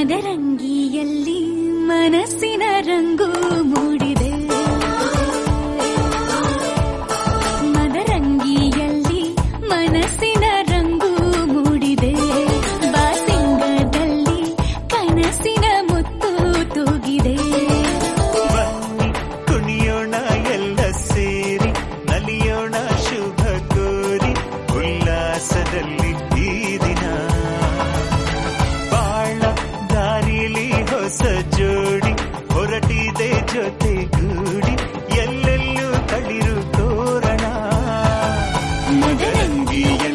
ಮದರಂಗಿಯಲ್ಲಿ ಮನಸ್ಸಿನ ರಂಗು ಮೂಡಿದೆ. ಮದರಂಗಿಯಲ್ಲಿ ಮನಸ್ಸಿನ ರಂಗು ಮೂಡಿದೆ. ಬಾಸಿಂಗದಲ್ಲಿ ಕನಸಿನ ಮುತ್ತು ತೂಗಿದೆ. ಬನ್ನಿ ಕುಣಿಯೋಣ ಎಲ್ಲ ಸೇರಿ, ನಲಿಯೋಣ ಶುಭ ಕೋರಿ, ಉಲ್ಲಾಸದಲ್ಲಿ ಈ ದಿನ. ಬಾಳ ದಾರಿಲಿ ಹೊಸ ಜೋಡಿ ಹೊರಟಿದೆ ಜೊತೆಗೂಡಿ, ಎಲ್ಲೆಲ್ಲೂ ತಳಿರು ತೋರಣ. ಮದರಂಗಿಯ